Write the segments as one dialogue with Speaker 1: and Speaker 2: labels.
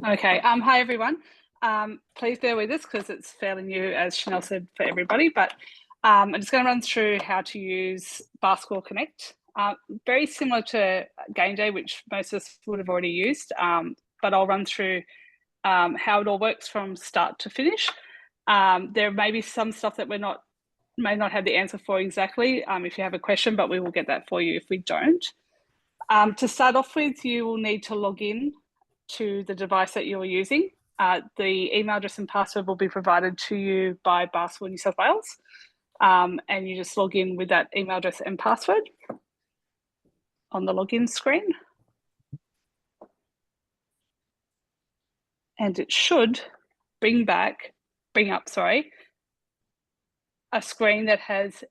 Speaker 1: Okay. Hi, everyone. Please bear with us because it's fairly new, as Chanel said, for everybody. But I'm just going to run through how to use Basketball Connect. Very similar to Game Day, which most of us would have already used. But I'll run through how it all works from start to finish. There may be some stuff that may not have the answer for exactly if you have a question, but we will get that for you if we don't. To start off with, you will need to log in to the device that you're using. The email address and password will be provided to you by Basketball New South Wales. And you just log in with that email address and password on the login screen. And it should bring up, a screen that has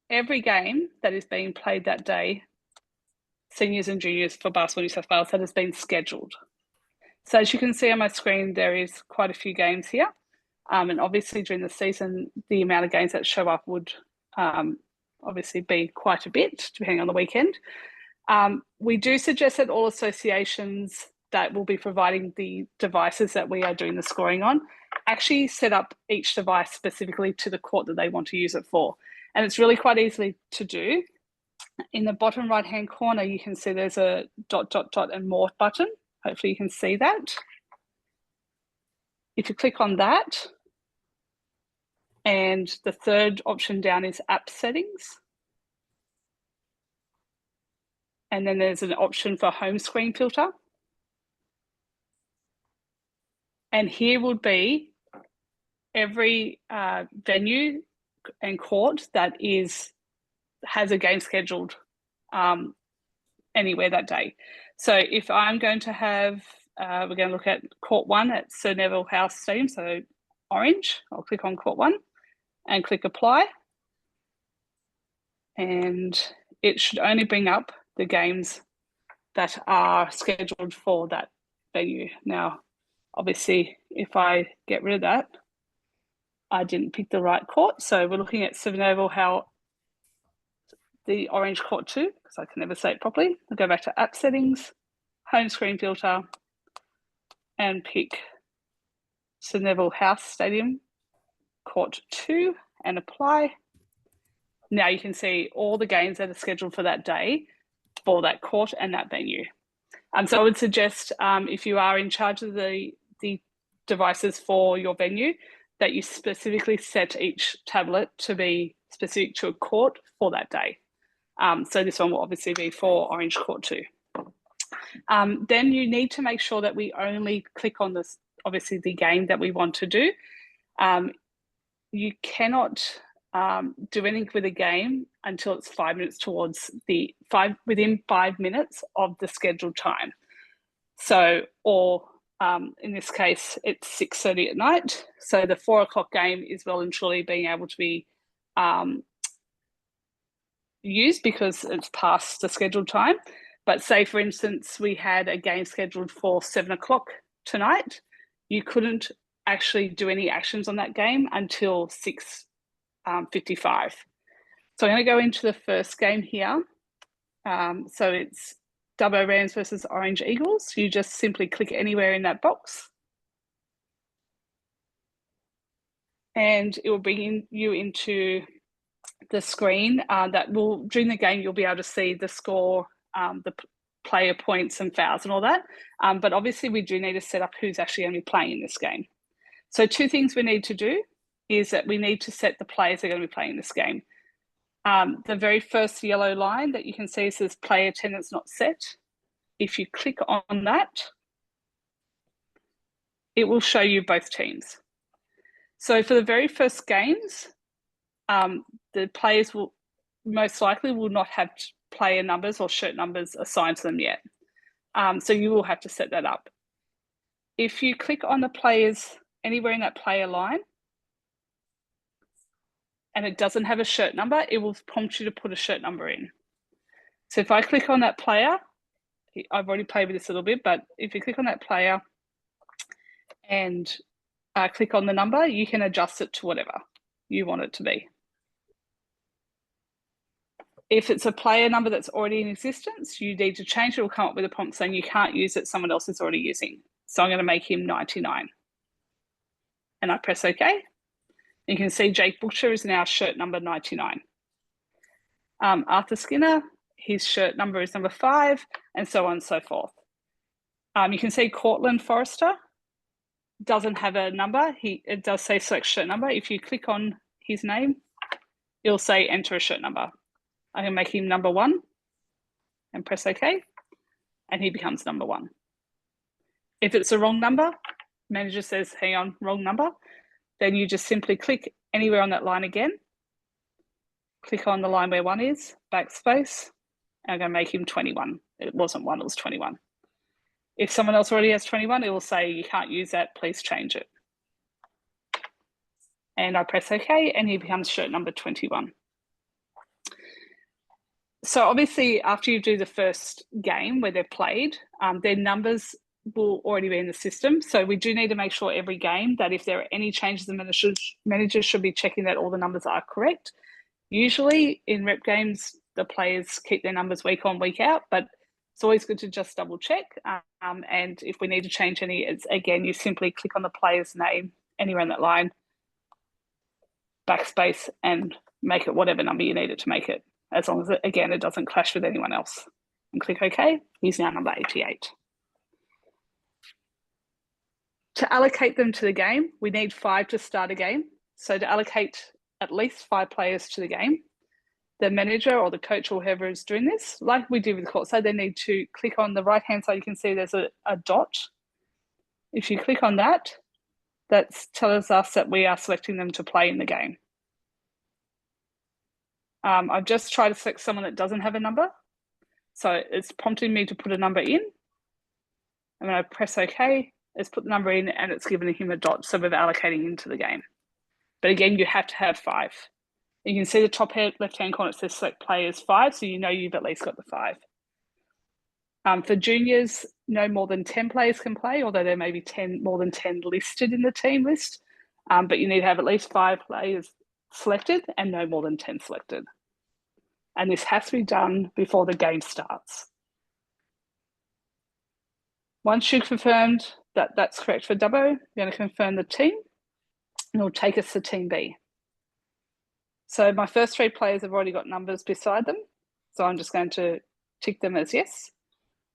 Speaker 1: every game that is being played that day, seniors and juniors for Basketball New South Wales, that has been scheduled. So as you can see on my screen, there is quite a few games here. And obviously during the season, the amount of games that show up would obviously be quite a bit, depending on the weekend. We do suggest that all associations that will be providing the devices that we are doing the scoring on actually set up each device specifically to the court that they want to use it for. And it's really quite easy to do. In the bottom right-hand corner, you can see there's a ... and more button. Hopefully you can see that. If you click on that, and the third option down is app settings. And then there's an option for home screen filter. And here would be every venue and court that has a game scheduled anywhere that day. So if I'm going to have, we're going to look at court 1 at Sir Neville House Stadium, so orange, I'll click on court 1 and click apply. And it should only bring up the games that are scheduled for that venue. Now, obviously, if I get rid of that, I didn't pick the right court. So we're looking at Sir Neville House, the orange court 2, because I can never say it properly. I'll go back to app settings, home screen filter, and pick Sir Neville House Stadium, court 2, and apply. Now you can see all the games that are scheduled for that day for that court and that venue. So I would suggest if you are in charge of the devices for your venue, that you specifically set each tablet to be specific to a court for that day. So this one will obviously be for Orange Court 2. Then you need to make sure that we only click on this, obviously the game that we want to do. You cannot do anything with a game until it's 5 minutes towards within 5 minutes of the scheduled time. So, or in this case, it's 6:30 at night. So the 4 o'clock game is well and truly being able to be used because it's past the scheduled time. But say, for instance, we had a game scheduled for 7 o'clock tonight, you couldn't actually do any actions on that game until 6:55. So I'm going to go into the first game here. So it's Dubbo Rams versus Orange Eagles. You just simply click anywhere in that box. And it will bring you into the screen that will, during the game, you'll be able to see the score, the player points and fouls and all that. But obviously we do need to set up who's actually going to be playing in this game. So 2 things we need to do is that we need to set the players that are going to be playing this game. The very first yellow line that you can see says player attendance not set. If you click on that, it will show you both teams. So for the very first games, the players will most likely will not have player numbers or shirt numbers assigned to them yet. So you will have to set that up. If you click on the players anywhere in that player line, and it doesn't have a shirt number, it will prompt you to put a shirt number in. So if I click on that player, I've already played with this a little bit, but if you click on that player and click on the number, you can adjust it to whatever you want it to be. If it's a player number that's already in existence, you need to change it. It will come up with a prompt saying you can't use it, someone else is already using. So I'm going to make him 99. And I press OK. You can see Jake Butcher is now shirt number 99. Arthur Skinner, his shirt number is number 5, and so on and so forth. You can see Cortland Forrester doesn't have a number. It does say select shirt number. If you click on his name, it'll say enter a shirt number. I can make him number 1 and press OK, and he becomes number 1. If it's the wrong number, manager says, hang on, wrong number, then you just simply click anywhere on that line again, click on the line where 1 is, backspace, and I'm going to make him 21. It wasn't 1, it was 21. If someone else already has 21, it will say you can't use that, please change it. And I press OK, and he becomes shirt number 21. So obviously, after you do the first game where they've played, their numbers will already be in the system. So we do need to make sure every game that if there are any changes, the managers should be checking that all the numbers are correct. Usually in rep games, the players keep their numbers week on, week out, but it's always good to just double check. And if we need to change any, it's again, you simply click on the player's name anywhere in that line, backspace, and make it whatever number you need it to make it, as long as, again, it doesn't clash with anyone else. And click OK. He's now number 88. To allocate them to the game, we need 5 to start a game. So to allocate at least 5 players to the game, the manager or the coach or whoever is doing this, like we did with courtside, they need to click on the right-hand side. You can see there's a dot. If you click on that, that tells us that we are selecting them to play in the game. I've just tried to select someone that doesn't have a number. So it's prompting me to put a number in. I'm going to press OK. It's put the number in and it's given him a dot. So we're allocating into the game. But again, you have to have 5. You can see the top left-hand corner, it says select players 5. So you know you've at least got the 5. For juniors, no more than 10 players can play, although there may be more than 10 listed in the team list. But you need to have at least 5 players selected and no more than 10 selected. And this has to be done before the game starts. Once you've confirmed that that's correct for Dubbo, you're going to confirm the team, and it'll take us to Team B. So my first 3 players have already got numbers beside them, so I'm just going to tick them as yes.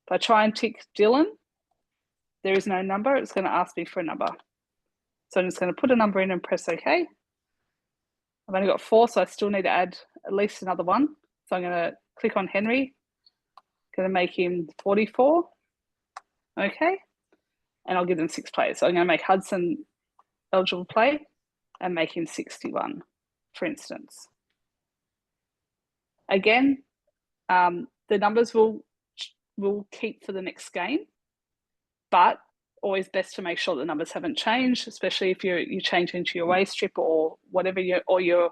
Speaker 1: If I try and tick Dylan, there is no number. It's going to ask me for a number. So I'm just going to put a number in and press OK. I've only got 4, so I still need to add at least another 1. So I'm going to click on Henry, going to make him 44. Okay. And I'll give them 6 players. So I'm going to make Hudson eligible play and make him 61, for instance. Again, the numbers will keep for the next game, but always best to make sure the numbers haven't changed, especially if you change into your away strip or whatever, you're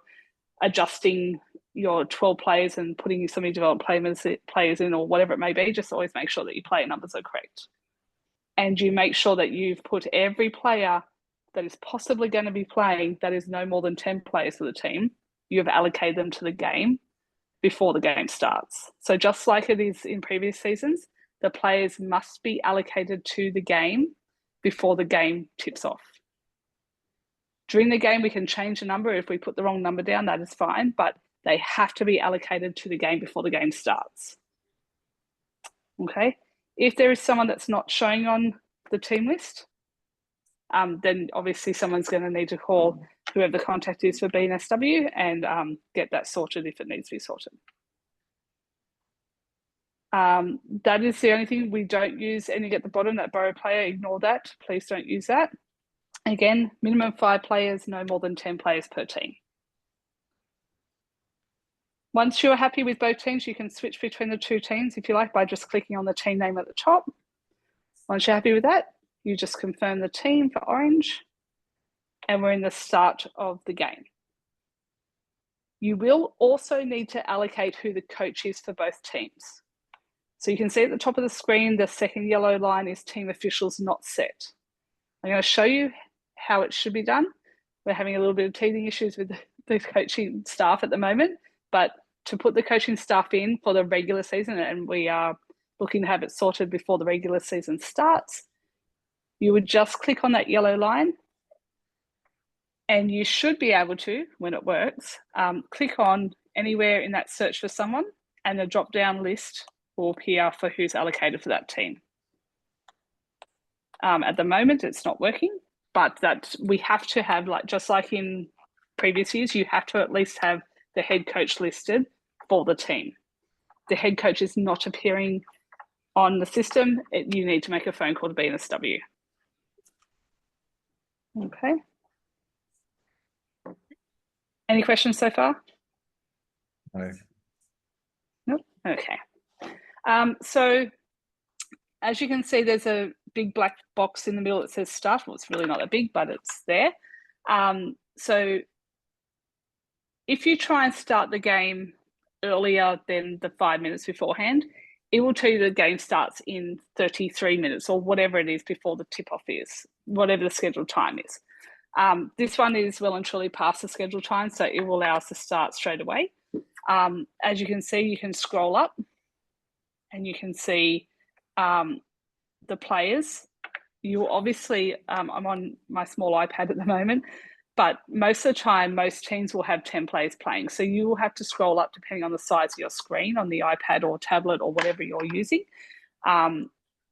Speaker 1: adjusting your 12 players and putting some of your developed players in or whatever it may be. Just always make sure that your player numbers are correct. And you make sure that you've put every player that is possibly going to be playing that is no more than 10 players for the team, you have allocated them to the game before the game starts. So just like it is in previous seasons, the players must be allocated to the game before the game tips off. During the game, we can change the number. If we put the wrong number down, that is fine, but they have to be allocated to the game before the game starts. Okay. If there is someone that's not showing on the team list, then obviously someone's going to need to call whoever the contact is for BNSW and get that sorted if it needs to be sorted. That is the only thing. We don't use anything at the bottom, that borrow player, ignore that. Please don't use that. Again, minimum 5 players, no more than 10 players per team. Once you're happy with both teams, you can switch between the 2 teams if you like by just clicking on the team name at the top. Once you're happy with that, you just confirm the team for orange, and we're in the start of the game. You will also need to allocate who the coach is for both teams. So you can see at the top of the screen, the second yellow line is team officials not set. I'm going to show you how it should be done. We're having a little bit of teething issues with the coaching staff at the moment, but to put the coaching staff in for the regular season, and we are looking to have it sorted before the regular season starts, you would just click on that yellow line, and you should be able to, when it works, click on anywhere in that search for someone, and the drop-down list will appear for who's allocated for that team. At the moment, it's not working, but that we have to have, like, just like in previous years, you have to at least have the head coach listed for the team. The head coach is not appearing on the system. You need to make a phone call to BNSW. Okay. Any questions so far?
Speaker 2: No.
Speaker 1: Nope. Okay. So as you can see, there's a big black box in the middle that says start. Well, it's really not that big, but it's there. So if you try and start the game earlier than the 5 minutes beforehand, it will tell you the game starts in 33 minutes or whatever it is before the tip-off is, whatever the scheduled time is. This one is well and truly past the scheduled time, so it will allow us to start straight away. As you can see, you can scroll up and you can see the players. You obviously, I'm on my small iPad at the moment, but most of the time, most teams will have 10 players playing. So you will have to scroll up depending on the size of your screen on the iPad or tablet or whatever you're using.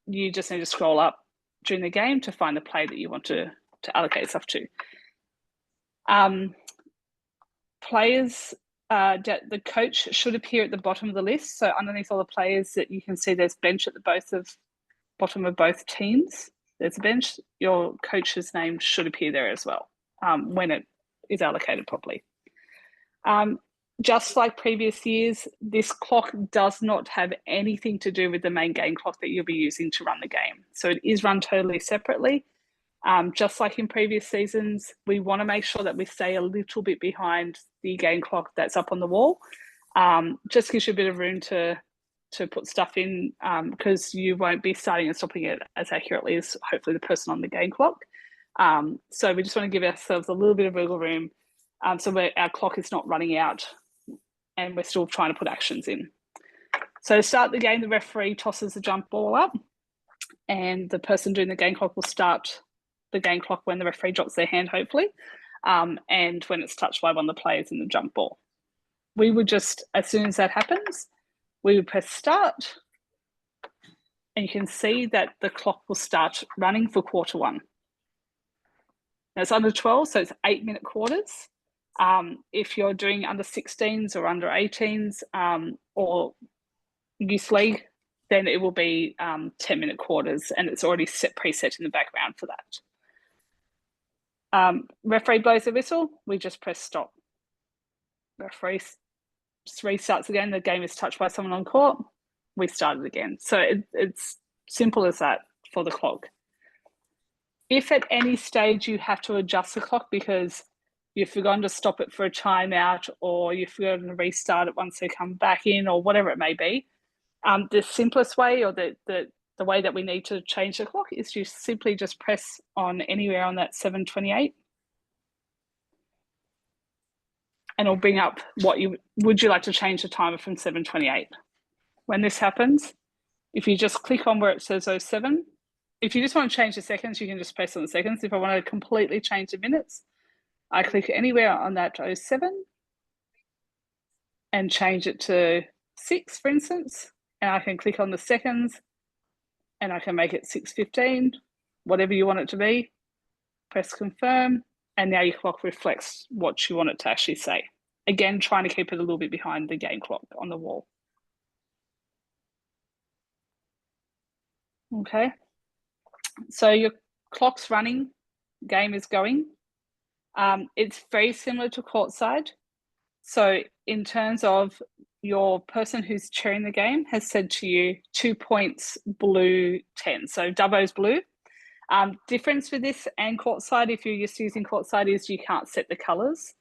Speaker 1: You just need to scroll up during the game to find the play that you want to allocate stuff to. Players, the coach should appear at the bottom of the list. So underneath all the players that you can see, there's bench at the bottom of both teams. There's a bench. Your coach's name should appear there as well when it is allocated properly. Just like previous years, this clock does not have anything to do with the main game clock that you'll be using to run the game. So it is run totally separately. Just like in previous seasons, we want to make sure that we stay a little bit behind the game clock that's up on the wall. Just gives you a bit of room to put stuff in because you won't be starting and stopping it as accurately as hopefully the person on the game clock. So we just want to give ourselves a little bit of wiggle room so our clock is not running out and we're still trying to put actions in. So to start the game, the referee tosses the jump ball up and the person doing the game clock will start the game clock when the referee drops their hand, hopefully, and when it's touched by one of the players in the jump ball. We would just, as soon as that happens, we would press start and you can see that the clock will start running for quarter one. Now it's under 12, so it's 8-minute quarters. If you're doing under 16s or under 18s or youth league, then it will be 10-minute quarters and it's already preset in the background for that. Referee blows the whistle, we just press stop. Referee restarts again, the game is touched by someone on court, we start it again. So it's simple as that for the clock. If at any stage you have to adjust the clock because you've forgotten to stop it for a timeout or you've forgotten to restart it once they come back in or whatever it may be, the simplest way or the way that we need to change the clock is to simply just press on anywhere on that 7:28 and it'll bring up would you like to change the timer from 7:28. When this happens, if you just click on where it says 07, if you just want to change the seconds, you can just press on the seconds. If I want to completely change the minutes, I click anywhere on that 07 and change it to 6, for instance, and I can click on the seconds and I can make it 6:15, whatever you want it to be, press confirm, and now your clock reflects what you want it to actually say. Again, trying to keep it a little bit behind the game clock on the wall. Okay, so your clock's running, game is going. It's very similar to courtside. So in terms of your person who's chairing the game has said to you 2 points, blue 10. So Dubbo's blue. Difference with this and courtside, if you're used to using courtside, is you can't set the colours.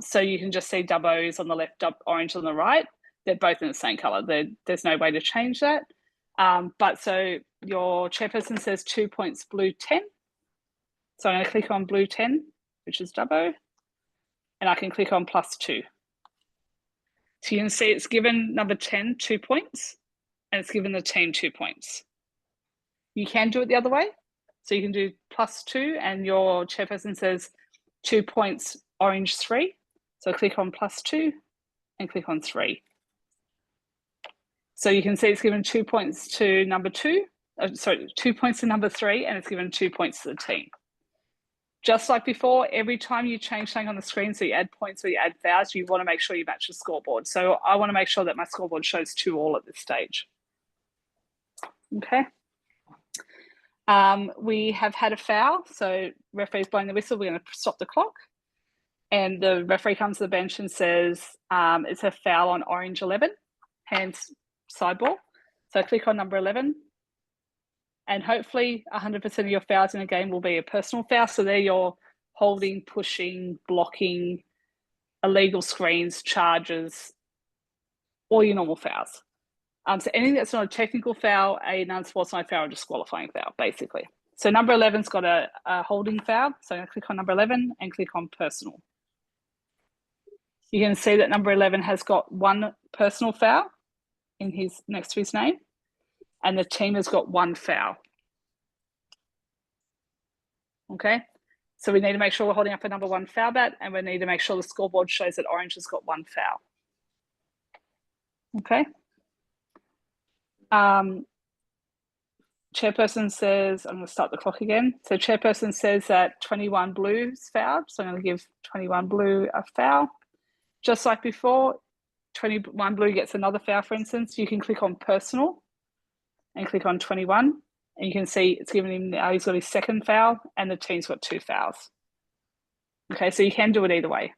Speaker 1: So you can just see Dubbo's on the left, orange on the right. They're both in the same colour. There's no way to change that. But so your chairperson says 2 points, blue 10. So I'm going to click on blue 10, which is Dubbo, and I can click on +2. So you can see it's given number 10 2 points, and it's given the team 2 points. You can do it the other way. So you can do +2 and your chairperson says 2 points, orange 3. So click on +2 and click on 3. So you can see it's given 2 points to number 2. 2 points to number 3, and it's given 2 points to the team. Just like before, every time you change something on the screen, so you add points or you add fouls, you want to make sure you match the scoreboard. So I want to make sure that my scoreboard shows 2-all at this stage. Okay. We have had a foul, so referee's blowing the whistle. We're going to stop the clock. And the referee comes to the bench and says it's a foul on orange 11, hands side ball. So click on number 11. And hopefully 100% of your fouls in a game will be a personal foul. So they're your holding, pushing, blocking, illegal screens, charges, all your normal fouls. So anything that's not a technical foul, a non-sportsmanlike foul, or disqualifying foul, basically. So number 11's got a holding foul. So I'm going to click on number 11 and click on personal. You can see that number 11 has got 1 personal foul in his next to his name, and the team has got 1 foul. Okay, so we need to make sure we're holding up a number 1 foul bat, and we need to make sure the scoreboard shows that orange has got 1 foul. Okay. Chairperson says, I'm going to start the clock again. So chairperson says that 21 blue's fouled. So I'm going to give 21 blue a foul. Just like before, 21 blue gets another foul, for instance. You can click on personal and click on 21. And you can see it's given him, now he's got his 2nd foul and the team's got 2 fouls. Okay, so you can do it either way.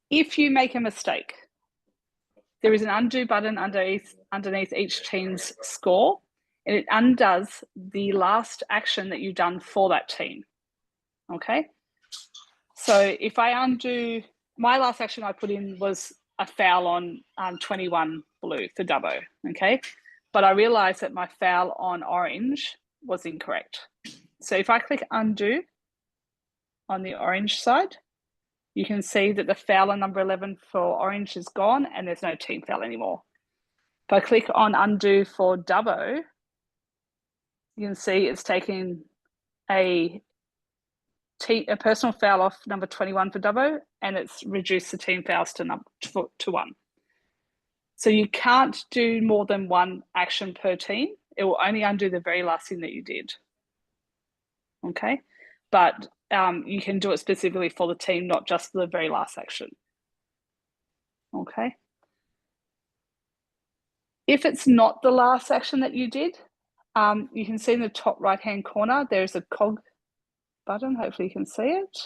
Speaker 1: If you make a mistake, there is an undo button underneath each team's score, and it undoes the last action that you've done for that team. Okay, so if I undo, my last action I put in was a foul on 21 blue for Dubbo. Okay, but I realized that my foul on orange was incorrect. So if I click undo on the orange side, you can see that the foul on number 11 for orange is gone and there's no team foul anymore. If I click on undo for Dubbo, you can see it's taking a personal foul off number 21 for Dubbo, and it's reduced the team fouls to 1. So you can't do more than 1 action per team. It will only undo the very last thing that you did. Okay, but you can do it specifically for the team, not just the very last action. Okay. If it's not the last action that you did, you can see in the top right-hand corner, there's a cog button. Hopefully you can see it.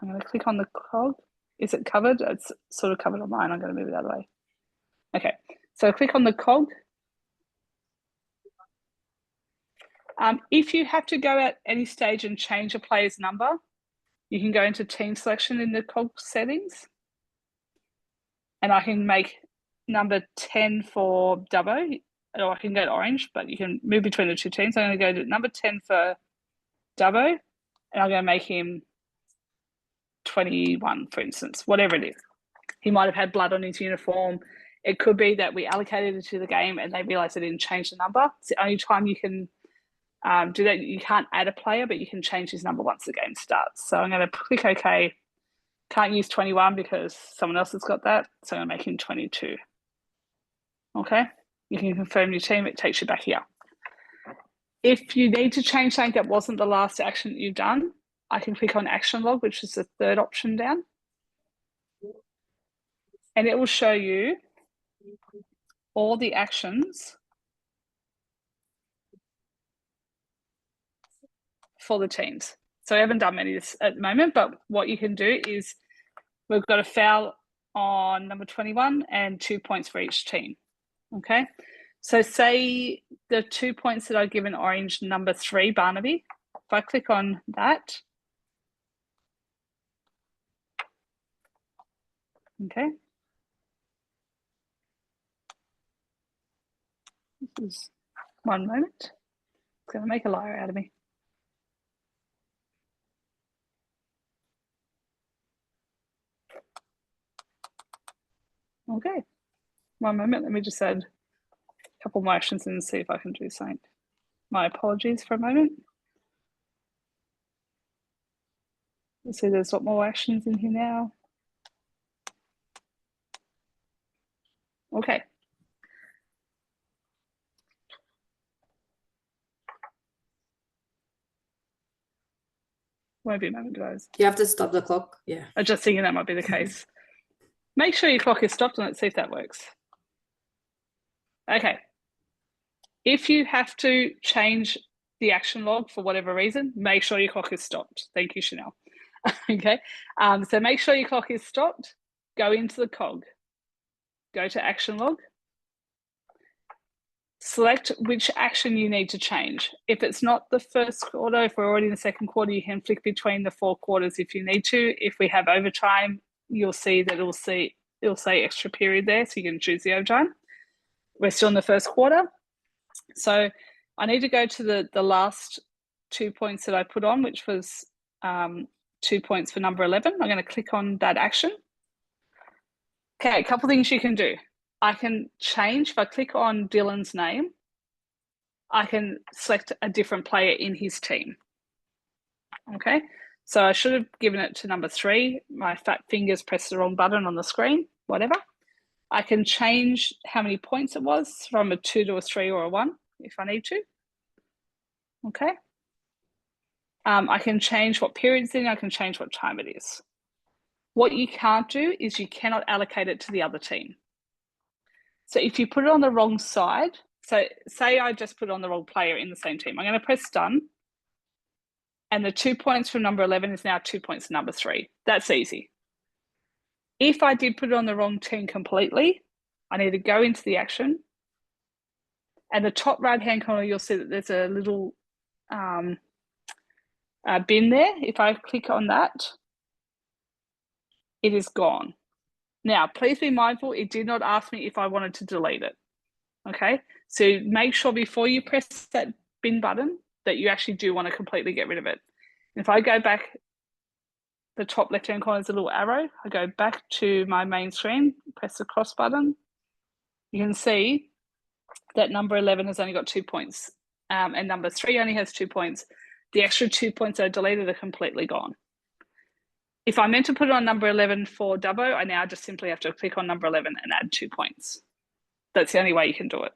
Speaker 1: I'm going to click on the cog. Is it covered? It's sort of covered on mine. I'm going to move it the other way. Okay, so click on the cog. If you have to go at any stage and change a player's number, you can go into team selection in the cog settings. And I can make number 10 for Dubbo, or I can go to orange, but you can move between the 2 teams. I'm going to go to number 10 for Dubbo, and I'm going to make him 21, for instance, whatever it is. He might have had blood on his uniform. It could be that we allocated it to the game and they realized they didn't change the number. It's the only time you can do that. You can't add a player, but you can change his number once the game starts. So I'm going to click OK. Can't use 21 because someone else has got that. So I'm going to make him 22. Okay, you can confirm your team. It takes you back here. If you need to change something that wasn't the last action that you've done, I can click on action log, which is the 3rd option down. And it will show you all the actions for the teams. So I haven't done many of this at the moment, but what you can do is we've got a foul on number 21 and 2 points for each team. Okay, so say the 2 points that I give in orange, number 3, Barnaby, if I click on that, okay, this is 1 moment, it's going to make a liar out of me. Okay, 1 moment, let me just add a couple more actions and see if I can do something. My apologies for a moment. Let's see, there's a lot more actions in here now. Okay. Won't be a moment, guys.
Speaker 3: You have to stop the clock. Yeah.
Speaker 1: I'm just thinking that might be the case. Make sure your clock is stopped and let's see if that works. Okay. If you have to change the action log for whatever reason, make sure your clock is stopped. Thank you, Chanel. Okay. So make sure your clock is stopped. Go into the cog. Go to action log. Select which action you need to change. If it's not the first quarter, if we're already in the second quarter, you can flick between the 4 quarters if you need to. If we have overtime, you'll see that it'll say extra period there, so you can choose the overtime. We're still in the first quarter. So I need to go to the last 2 points that I put on, which was 2 points for number 11. I'm going to click on that action. Okay, a couple of things you can do. I can change, if I click on Dylan's name, I can select a different player in his team. Okay, so I should have given it to number 3. My fat fingers pressed the wrong button on the screen, whatever. I can change how many points it was from a 2 to a 3 or a 1 if I need to. Okay. I can change what period it's in, I can change what time it is. What you can't do is you cannot allocate it to the other team. So if you put it on the wrong side, so say I just put on the wrong player in the same team, I'm going to press done. And the 2 points from number 11 is now 2 points to number 3. That's easy. If I did put it on the wrong team completely, I need to go into the action. And the top right-hand corner, you'll see that there's a little bin there. If I click on that, it is gone. Now, please be mindful, it did not ask me if I wanted to delete it. Okay, so make sure before you press that bin button that you actually do want to completely get rid of it. If I go back, the top left-hand corner is a little arrow. I go back to my main screen, press the cross button. You can see that number 11 has only got 2 points and number 3 only has 2 points. The extra 2 points that I deleted are completely gone. If I meant to put it on number 11 for Dubbo, I now just simply have to click on number 11 and add 2 points. That's the only way you can do it.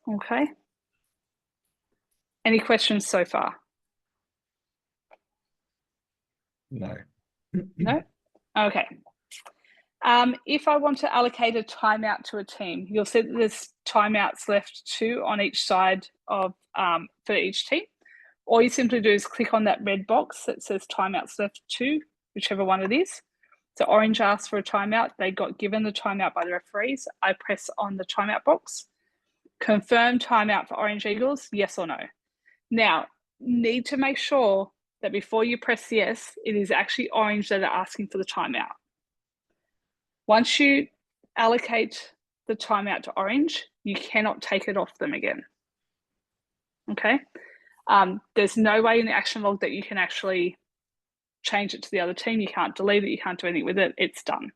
Speaker 1: Okay. Any questions so far?
Speaker 2: No.
Speaker 1: No? Okay. If I want to allocate a timeout to a team, you'll see that there's timeouts left 2 on each side of for each team. All you simply do is click on that red box that says timeouts left 2, whichever one it is. So Orange asks for a timeout. They got given the timeout by the referees. I press on the timeout box. Confirm timeout for Orange Eagles, yes or no. Now, need to make sure that before you press yes, it is actually Orange that are asking for the timeout. Once you allocate the timeout to Orange, you cannot take it off them again. Okay? There's no way in the action log that you can actually change it to the other team. You can't delete it. You can't do anything with it. It's done.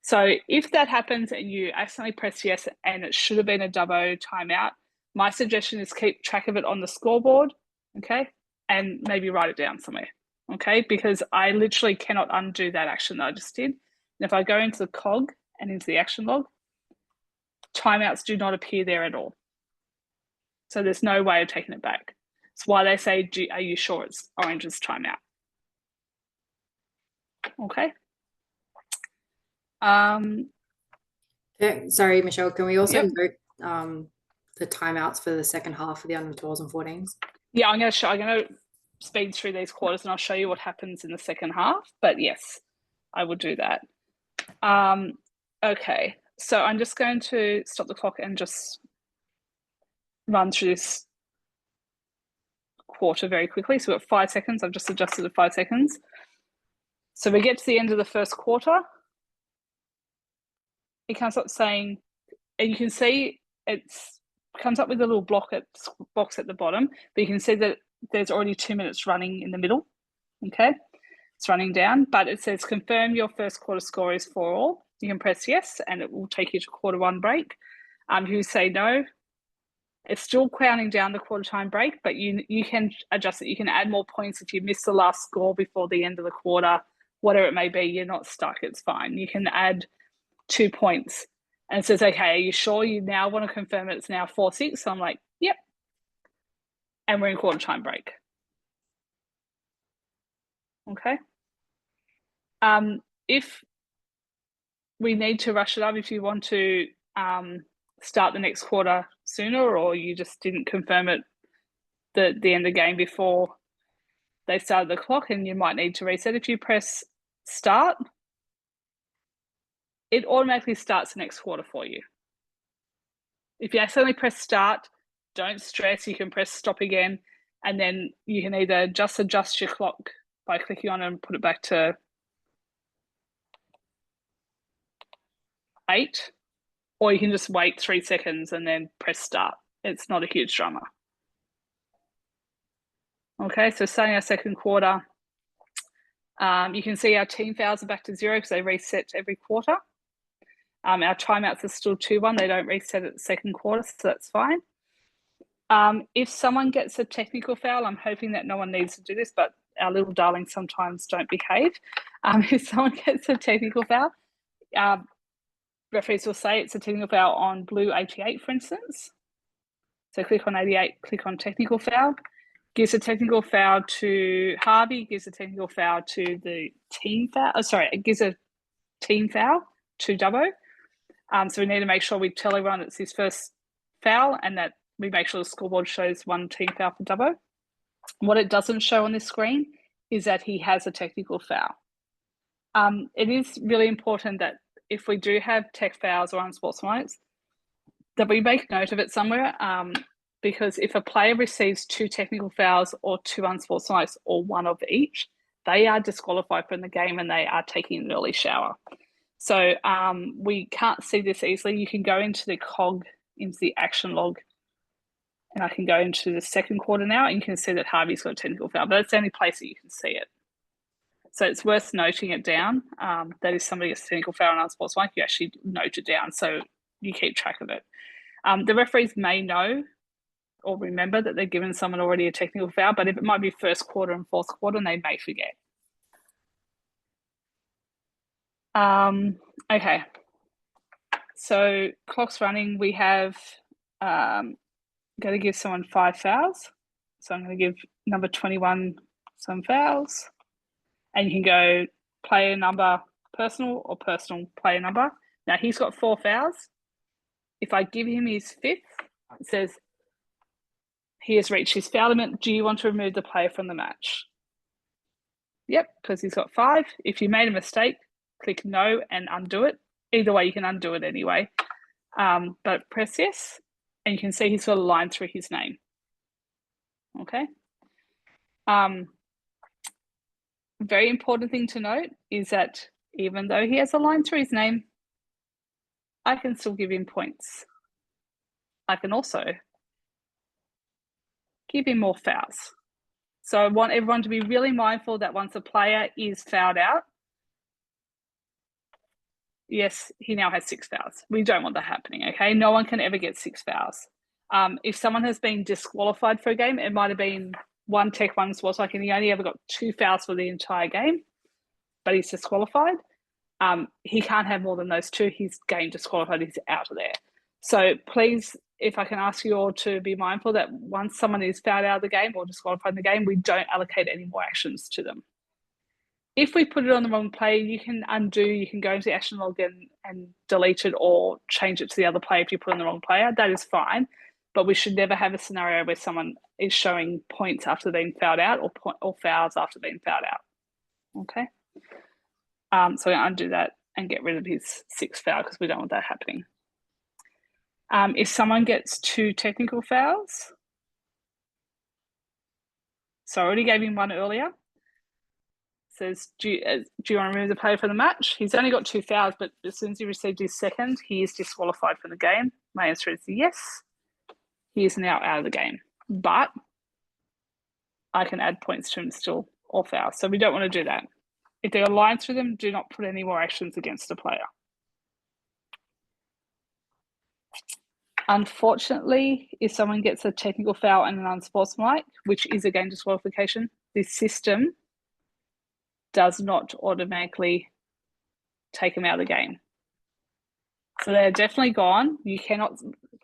Speaker 1: So if that happens and you accidentally press yes and it should have been a Dubbo timeout, my suggestion is keep track of it on the scoreboard, okay? And maybe write it down somewhere, okay? Because I literally cannot undo that action that I just did. And if I go into the cog and into the action log, timeouts do not appear there at all. So there's no way of taking it back. It's why they say, are you sure it's Orange's timeout? Okay.
Speaker 3: Okay, sorry, Michelle. Can we also
Speaker 1: Yep.
Speaker 3: note the timeouts for the second half of the under 12s and 14s?
Speaker 1: Yeah, I'm going to speed through these quarters and I'll show you what happens in the second half. But yes, I will do that. Okay, so I'm just going to stop the clock and just run through this quarter very quickly. So we've got 5 seconds. I've just adjusted to 5 seconds. So we get to the end of the first quarter. It comes up saying, and you can see it comes up with a little box at the bottom, but you can see that there's already 2 minutes running in the middle. Okay, it's running down, but it says confirm your first quarter score is 4-all. You can press yes, and it will take you to quarter 1 break. If you say no, It's still counting down the quarter time break, but you can adjust it. You can add more points if you miss the last score before the end of the quarter, whatever it may be. You're not stuck. It's fine. You can add 2 points. And it says, okay, are you sure you now want to confirm it's now 4-6? So I'm like, yep. And we're in quarter time break. Okay. If we need to rush it up, if you want to start the next quarter sooner, or you just didn't confirm it the end of the game before they started the clock and you might need to reset, if you press start, it automatically starts the next quarter for you. If you accidentally press start, don't stress, you can press stop again, and then you can either just adjust your clock by clicking on it and put it back to 8, or you can just wait 3 seconds and then press start. It's not a huge drama. Okay, so starting our second quarter, you can see our team fouls are back to 0 because they reset every quarter. Our timeouts are still 2-1. They don't reset at the second quarter, so that's fine. If someone gets a technical foul, I'm hoping that no one needs to do this, but our little darlings sometimes don't behave. If someone gets a technical foul, referees will say it's a technical foul on blue 88, for instance. So click on 88, click on technical foul. Gives a technical foul to Harvey, gives a technical foul to the team foul. Oh, sorry, it gives a team foul to Dubbo. So we need to make sure we tell everyone it's his first foul and that we make sure the scoreboard shows one team foul for Dubbo. What it doesn't show on this screen is that he has a technical foul. It is really important that if we do have tech fouls or unsportsmanlike, that we make note of it somewhere, because if a player receives 2 technical fouls or 2 unsportsmanlike or one of each, they are disqualified from the game and they are taking an early shower. So we can't see this easily. You can go into the COG, into the action log, and I can go into the second quarter now and you can see that Harvey's got a technical foul, but that's the only place that you can see it. So it's worth noting it down. That if somebody gets a technical foul and unsportsmanlike, you actually note it down so you keep track of it. The referees may know or remember that they're given someone already a technical foul, but if it might be first quarter and fourth quarter, they may forget. Okay, so clock's running. We have going to give someone 5 fouls. So I'm going to give number 21 some fouls, and you can go player number personal or personal player number. Now he's got 4 fouls. If I give him his 5th, it says he has reached his foul limit. Do you want to remove the player from the match? Yep, because he's got 5. If you made a mistake, click no and undo it. Either way, you can undo it anyway. But press yes, and you can see he's got a line through his name. Okay. Very important thing to note is that even though he has a line through his name, I can still give him points. I can also give him more fouls. So I want everyone to be really mindful that once a player is fouled out, yes, he now has 6 fouls. We don't want that happening, okay? No one can ever get 6 fouls. If someone has been disqualified for a game, it might have been 1 tech, 1 sports, like, and he only ever got 2 fouls for the entire game, but he's disqualified. He can't have more than those 2. He's game disqualified. He's out of there. So please, if I can ask you all to be mindful that once someone is fouled out of the game or disqualified in the game, we don't allocate any more actions to them. If we put it on the wrong player, you can undo, you can go into the action log and delete it or change it to the other player if you put on the wrong player. That is fine, but we should never have a scenario where someone is showing points after being fouled out or fouls after being fouled out. Okay. So we undo that and get rid of his 6th foul because we don't want that happening. If someone gets 2 technical fouls, so I already gave him 1 earlier. Says, do you want to remove the player from the match? He's only got 2 fouls, but as soon as he received his 2nd, he is disqualified from the game. My answer is yes. He is now out of the game, but I can add points to him still or fouls. So we don't want to do that. If there are lines through them, do not put any more actions against the player. Unfortunately, if someone gets a technical foul and an unsportsmanlike, which is a game disqualification, this system does not automatically take them out of the game. So they're definitely gone. You cannot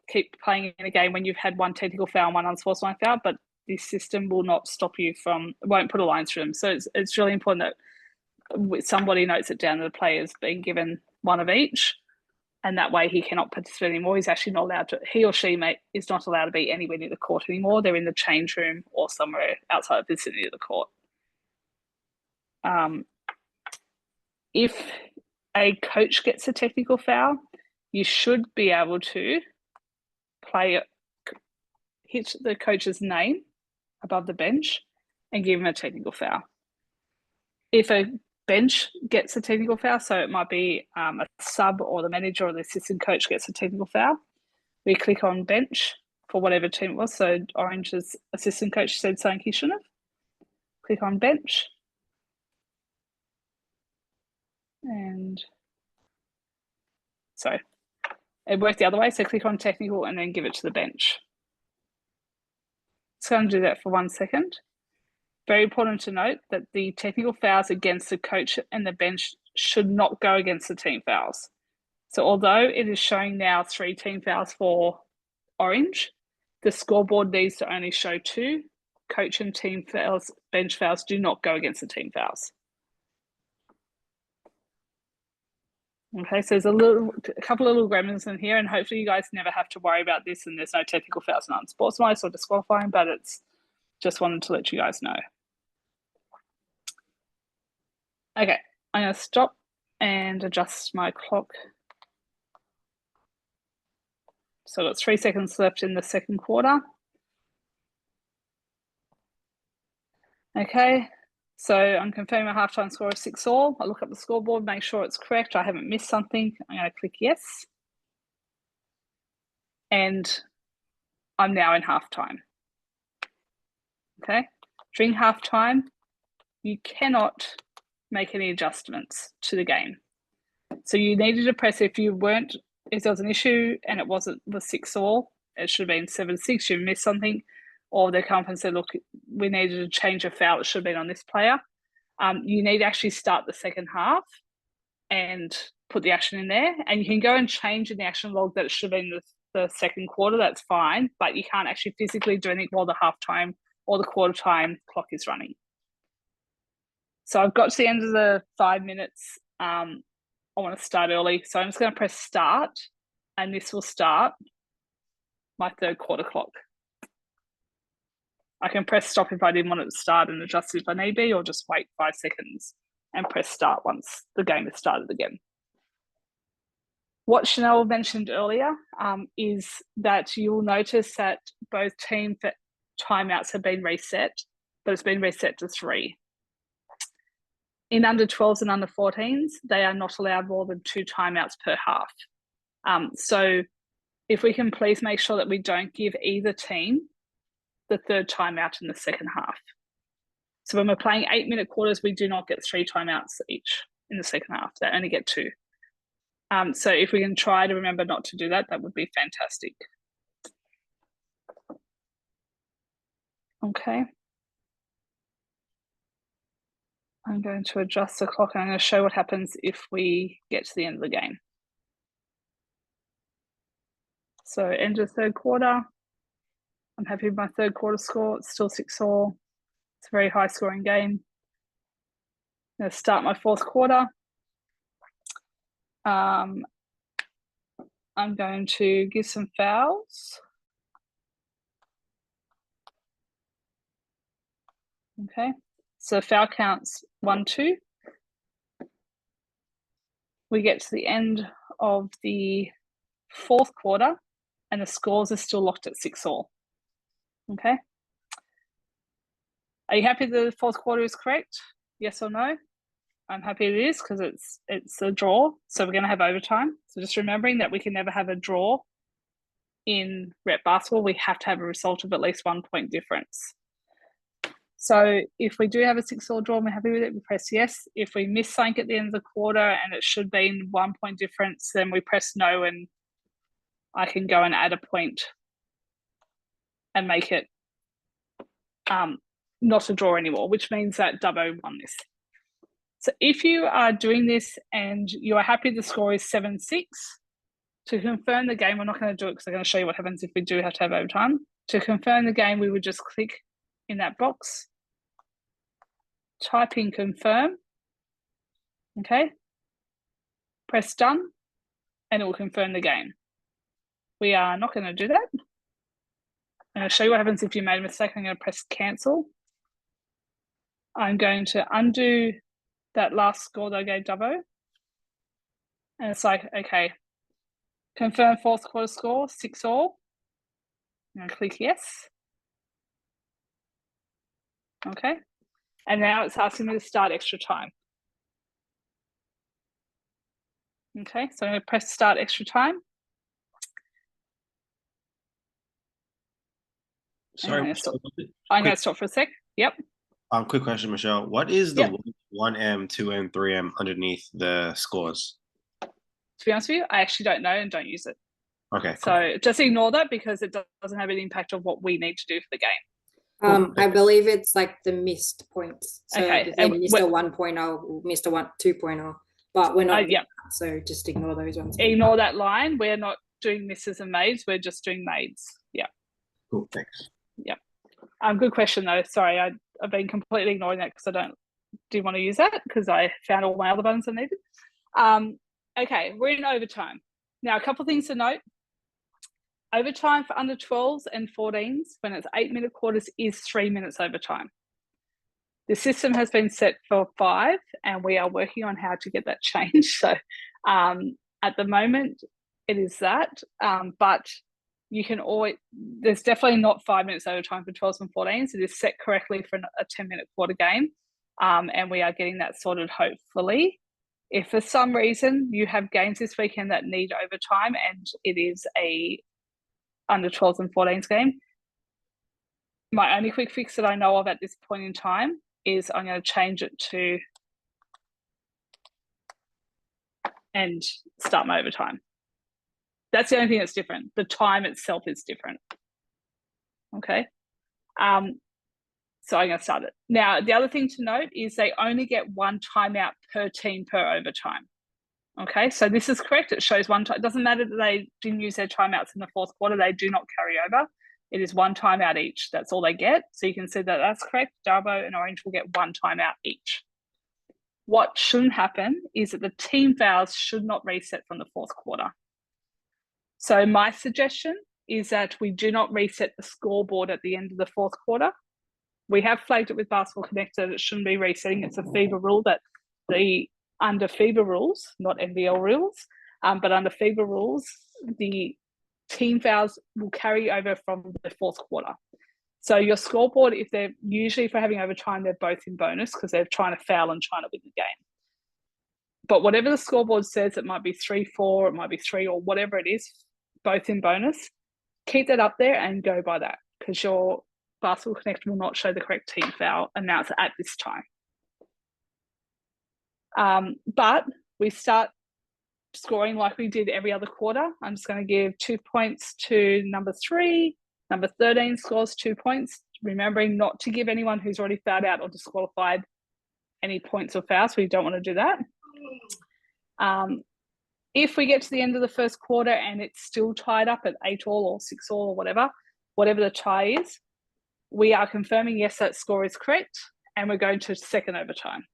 Speaker 1: keep playing in a game when you've had one technical foul and one unsportsmanlike foul, but this system will not stop you from, won't put a line through them. So it's really important that somebody notes it down to the players being given one of each, and that way he cannot participate anymore. He's actually not allowed to, he or she is not allowed to be anywhere near the court anymore. They're in the change room or somewhere outside the vicinity of the court. If a coach gets a technical foul, you should be able to hit the coach's name above the bench and give him a technical foul. If a bench gets a technical foul, so it might be a sub or the manager or the assistant coach gets a technical foul, we click on bench for whatever team it was. So Orange's assistant coach said something he shouldn't have. Click on bench. And so it worked the other way. So click on technical and then give it to the bench. So I'm going to do that for 1 second. Very important to note that the technical fouls against the coach and the bench should not go against the team fouls. So although it is showing now 3 team fouls for Orange, the scoreboard needs to only show 2. Coach and team fouls, bench fouls do not go against the team fouls. Okay, so there's a couple of little gremlins in here, and hopefully you guys never have to worry about this and there's no technical fouls and unsportsmanlike or disqualifying, but it's just wanted to let you guys know. Okay, I'm going to stop and adjust my clock. So I've got 3 seconds left in the second quarter. Okay, so I'm confirming my halftime score of 6-all. I look up the scoreboard, make sure it's correct. I haven't missed something. I'm going to click yes. And I'm now in halftime. Okay, during halftime, you cannot make any adjustments to the game. So you needed to press, if there was an issue and it was 6-all, it should have been 7-6, you missed something, or they come up and said, look, we needed to change a foul, it should have been on this player. You need to actually start the second half and put the action in there, and you can go and change in the action log that it should have been the second quarter, that's fine, but you can't actually physically do anything while the halftime or the quarter time clock is running. So I've got to the end of the 5 minutes. I want to start early, so I'm just going to press start, and this will start my third quarter clock. I can press stop if I didn't want it to start and adjust it if I need be, or just wait 5 seconds and press start once the game has started again. What Chanel mentioned earlier is that you'll notice that both team timeouts have been reset, but it's been reset to 3. In under 12s and under 14s, they are not allowed more than 2 timeouts per half. So if we can please make sure that we don't give either team the third timeout in the second half. So when we're playing 8-minute quarters, we do not get 3 timeouts each in the second half. They only get 2. So if we can try to remember not to do that, that would be fantastic. Okay. I'm going to adjust the clock and I'm going to show what happens if we get to the end of the game. So end of third quarter. I'm happy with my third quarter score. It's still 6-all. It's a very high scoring game. I'm going to start my fourth quarter. I'm going to give some fouls. Okay, so foul counts 1, 2. We get to the end of the fourth quarter and the scores are still locked at 6-all. Okay. Are you happy the fourth quarter is correct? Yes or no? I'm happy it is because it's a draw. So we're going to have overtime. So just remembering that we can never have a draw in rep basketball. We have to have a result of at least 1 point difference. So if we do have a 6-all draw and we're happy with it, we press yes. If we miss something at the end of the quarter and it should be in 1 point difference, then we press no and I can go and add a point and make it not a draw anymore, which means that Dubbo won this. So if you are doing this and you are happy the score is 7-6, to confirm the game, we're not going to do it because I'm going to show you what happens if we do have to have overtime. To confirm the game, we would just click in that box, type in confirm, okay? Press done, and it will confirm the game. We are not going to do that. I'm going to show you what happens if you made a mistake. I'm going to press cancel. I'm going to undo that last score that I gave Dubbo. And it's like, okay, confirm fourth quarter score, 6-all. I'm going to click yes. Okay. And now it's asking me to start extra time. Okay, so I'm going to press start extra time.
Speaker 4: Sorry,
Speaker 1: I'm going to stop for a sec. Yep.
Speaker 4: Quick question, Michelle. What is the
Speaker 1: Yep.
Speaker 4: 1M, 2M, 3M underneath the scores?
Speaker 1: To be honest with you, I actually don't know and don't use it.
Speaker 4: Okay.
Speaker 1: So just ignore that because it doesn't have any impact on what we need to do for the game.
Speaker 3: I believe it's like the missed points. So
Speaker 1: Okay,
Speaker 3: they
Speaker 1: and
Speaker 3: missed a 1.0, missed a 2.0, but we're not.
Speaker 1: Yep.
Speaker 3: So just ignore those ones.
Speaker 1: Ignore that line. We're not doing misses and maids. We're just doing maids. Yeah.
Speaker 4: Cool. Thanks.
Speaker 1: Yep. Good question though. Sorry, I've been completely ignoring that because I didn't want to use that because I found all my other buttons I needed. Okay, we're in overtime. Now, a couple of things to note. Overtime for under 12s and 14s, when it's 8-minute quarters, is 3 minutes overtime. The system has been set for 5, and we are working on how to get that changed. So at the moment, it is that, but you can always, there's definitely not 5 minutes overtime for 12s and 14s. It is set correctly for a 10-minute quarter game, and we are getting that sorted hopefully. If for some reason you have games this weekend that need overtime and it is a under 12s and 14s game, my only quick fix that I know of at this point in time is I'm going to change it to and start my overtime. That's the only thing that's different. The time itself is different. Okay. So I'm going to start it. Now, the other thing to note is they only get 1 timeout per team per overtime. Okay, so this is correct. It shows 1 time. It doesn't matter that they didn't use their timeouts in the fourth quarter. They do not carry over. It is 1 timeout each. That's all they get. So you can see that that's correct. Dubbo and Orange will get 1 timeout each. What shouldn't happen is that the team fouls should not reset from the fourth quarter. So my suggestion is that we do not reset the scoreboard at the end of the fourth quarter. We have flagged it with Basketball Connect that it shouldn't be resetting. It's a FIBA rule that under FIBA rules, not NBL rules, but under FIBA rules, the team fouls will carry over from the fourth quarter. So your scoreboard, if they're usually for having overtime, they're both in bonus because they're trying to foul and trying to win the game. But whatever the scoreboard says, it might be 3-4, it might be 3 or whatever it is, both in bonus. Keep that up there and go by that because your Basketball Connect will not show the correct team foul announced at this time. But we start scoring like we did every other quarter. I'm just going to give 2 points to number 3. Number 13 scores 2 points, remembering not to give anyone who's already fouled out or disqualified any points or fouls. We don't want to do that. If we get to the end of the first quarter and it's still tied up at 8-all or 6-all or whatever the tie is, we are confirming, yes, that score is correct, and we're going to second overtime.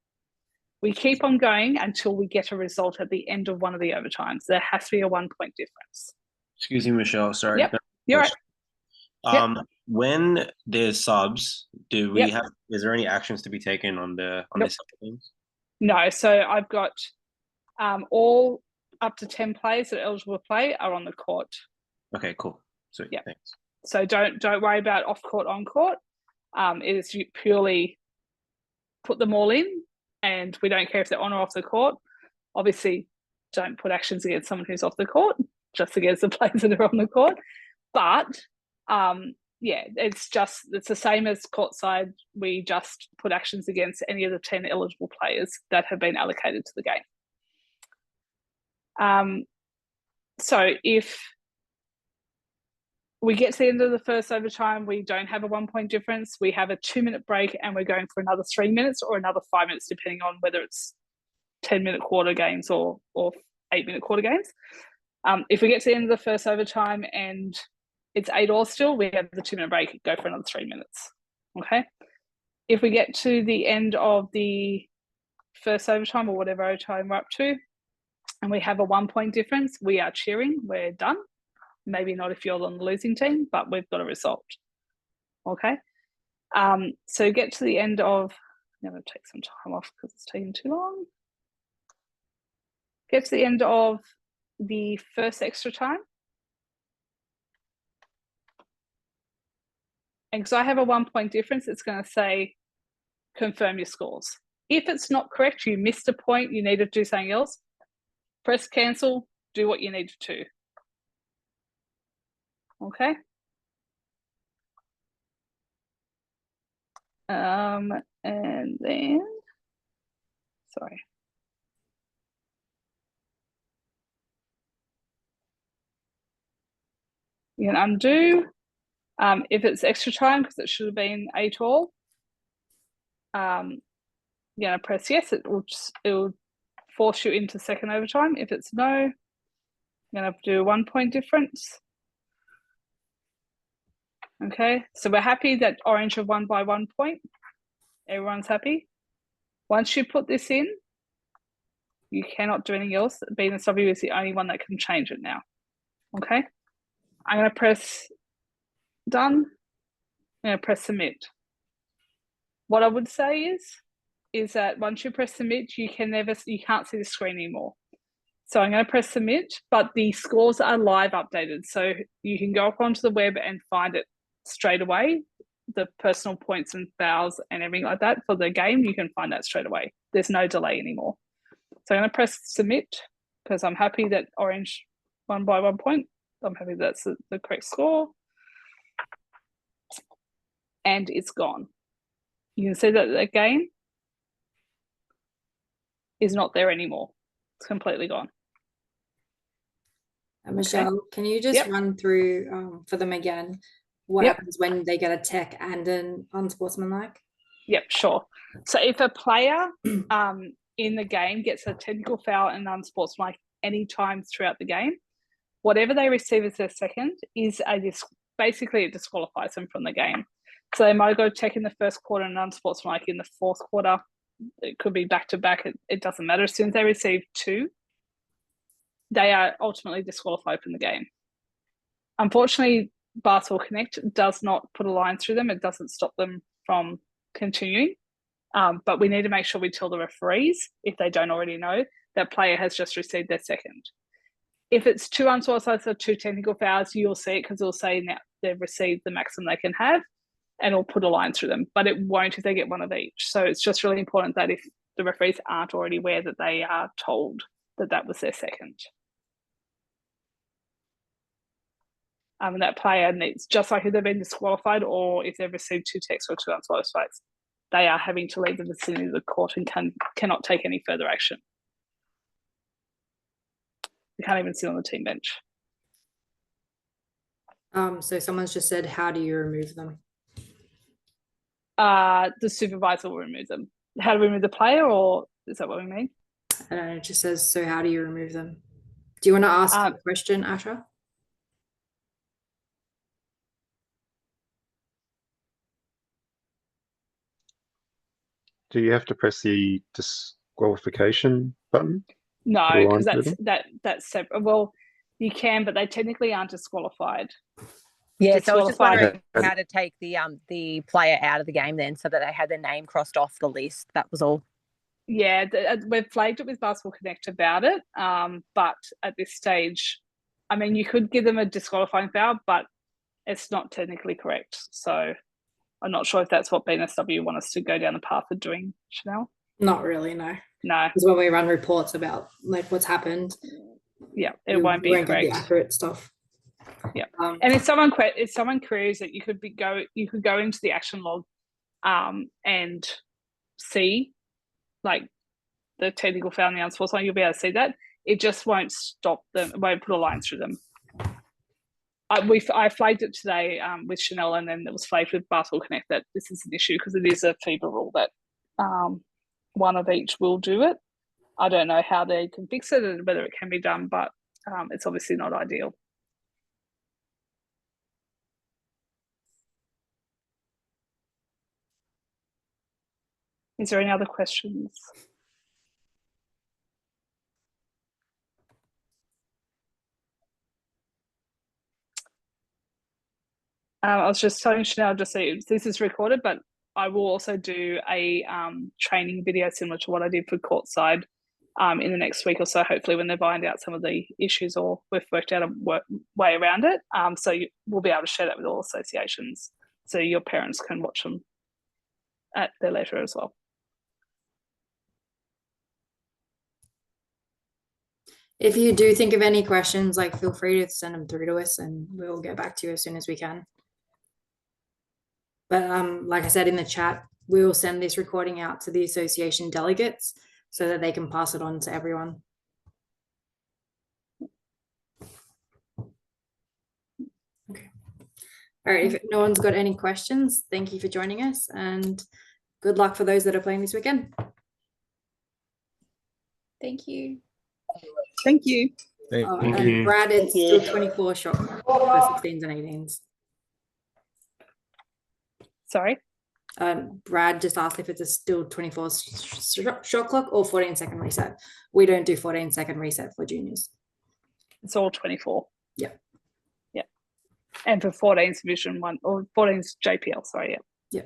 Speaker 1: We keep on going until we get a result at the end of one of the overtimes. There has to be a 1 point difference.
Speaker 4: Excuse me, Michelle. Sorry.
Speaker 1: Yep, you're right.
Speaker 4: When there's subs, do we
Speaker 1: Yep.
Speaker 4: have? Is there any actions to be taken on the
Speaker 1: Nope.
Speaker 4: this things?
Speaker 1: No, so I've got all up to 10 players that are eligible to play are on the court.
Speaker 4: Okay, cool. Sweet.
Speaker 1: Yep.
Speaker 4: Thanks.
Speaker 1: So don't worry about off court, on court. It is purely put them all in, and we don't care if they're on or off the court. Obviously, don't put actions against someone who's off the court, just against the players that are on the court. But yeah, it's the same as courtside. We just put actions against any of the 10 eligible players that have been allocated to the game. So if we get to the end of the first overtime, we don't have a 1 point difference. We have a 2-minute break and we're going for another 3 minutes or another 5 minutes, depending on whether it's 10-minute quarter games or 8-minute quarter games. If we get to the end of the first overtime and it's 8-all still, we have the 2-minute break, go for another 3 minutes. Okay. If we get to the end of the first overtime or whatever overtime we're up to, and we have a 1 point difference, we are cheering, we're done. Maybe not if you're on the losing team, but we've got a result. Okay. So get to the end of, I'm going to take some time off because it's taking too long. Get to the end of the first extra time. And because I have a 1 point difference, it's going to say confirm your scores. If it's not correct, you missed a point, you need to do something else, press cancel, do what you need to do. Okay. And then, sorry. You can undo. If it's extra time, because it should have been 8-all, you're going to press yes. It will force you into second overtime. If it's no, you're going to do a 1 point difference. Okay, so we're happy that Orange have won by 1 point. Everyone's happy. Once you put this in, you cannot do anything else. BNSW is the only one that can change it now. Okay, I'm going to press done. I'm going to press submit. What I would say is that once you press submit, you can't see the screen anymore. So I'm going to press submit, but the scores are live updated. So you can go up onto the web and find it straight away. The personal points and fouls and everything like that for the game, you can find that straight away. There's no delay anymore. So I'm going to press submit because I'm happy that Orange won by 1 point. I'm happy that's the correct score. And it's gone. You can see that the game is not there anymore. It's completely gone.
Speaker 3: Michelle, can you just run through for them again what happens when they get a tech and an unsportsmanlike?
Speaker 1: Yep, sure. So if a player in the game gets a technical foul and unsportsmanlike any time throughout the game, whatever they receive as their second is basically it disqualifies them from the game. So they might go tech in the first quarter and unsportsmanlike in the fourth quarter. It could be back to back. It doesn't matter. As soon as they receive 2, they are ultimately disqualified from the game. Unfortunately, Basketball Connect does not put a line through them. It doesn't stop them from continuing. But we need to make sure we tell the referees, if they don't already know, that player has just received their second. If it's 2 unsportsmanlike or 2 technical fouls, you'll see it because it'll say now they've received the maximum they can have, and it'll put a line through them. But it won't if they get 1 of each. So it's just really important that if the referees aren't already aware, that they are told that that was their second. And that player needs, just like if they've been disqualified or if they've received 2 techs or 2 unsportsmanlike, they are having to leave the vicinity of the court and cannot take any further action. You can't even sit on the team bench.
Speaker 3: So someone's just said, how do you remove them?
Speaker 1: The supervisor will remove them. How do we remove the player, or is that what we mean?
Speaker 3: I don't know, it just says, so how do you remove them? Do you want to ask a question, Asha?
Speaker 5: Do you have to press the disqualification button?
Speaker 1: No, because that's separate. Well, you can, but they technically aren't disqualified.
Speaker 6: Yeah, so I was just wondering how to take the player out of the game then, so that they had their name crossed off the list. That was all.
Speaker 1: Yeah, we've flagged it with Basketball Connect about it, but at this stage, I mean, you could give them a disqualifying foul, but it's not technically correct. So I'm not sure if that's what BNSW want us to go down the path of doing, Chanel.
Speaker 3: Not really, no.
Speaker 1: No.
Speaker 3: Because when we run reports about like what's happened,
Speaker 1: yeah, it won't be correct.
Speaker 3: Get the accurate stuff.
Speaker 1: Yeah, and if someone queries it, you could go into the action log, and see, like, the technical foul and the unsportsmanlike. You'll be able to see that. It just won't stop them. It won't put a line through them. I flagged it today with Chanel, and then it was flagged with Basketball Connect that this is an issue because it is a FIBA rule that one of each will do it. I don't know how they can fix it and whether it can be done, but it's obviously not ideal. Is there any other questions? I was just telling Chanel, just so this is recorded, but I will also do a training video similar to what I did for Courtside in the next week or so, hopefully when they find out some of the issues or we've worked out a way around it. So we'll be able to share that with all associations so your parents can watch them at their leisure as well.
Speaker 3: If you do think of any questions, like feel free to send them through to us and we'll get back to you as soon as we can. But like I said in the chat, we will send this recording out to the association delegates so that they can pass it on to everyone. Okay. All right, if no one's got any questions, thank you for joining us and good luck for those that are playing this weekend.
Speaker 7: Thank you.
Speaker 1: Thank you.
Speaker 3: Oh,
Speaker 5: Thank
Speaker 3: and
Speaker 5: you.
Speaker 3: Brad, it's still 24 shot for 16s and 18s.
Speaker 1: Sorry?
Speaker 3: Brad just asked if it's a still 24 shot clock or 14-second reset. We don't do 14-second reset for juniors.
Speaker 1: It's all 24.
Speaker 3: Yeah.
Speaker 1: Yeah. And for 14's Division 1 or 14's JPL, sorry, yeah.
Speaker 3: Yeah.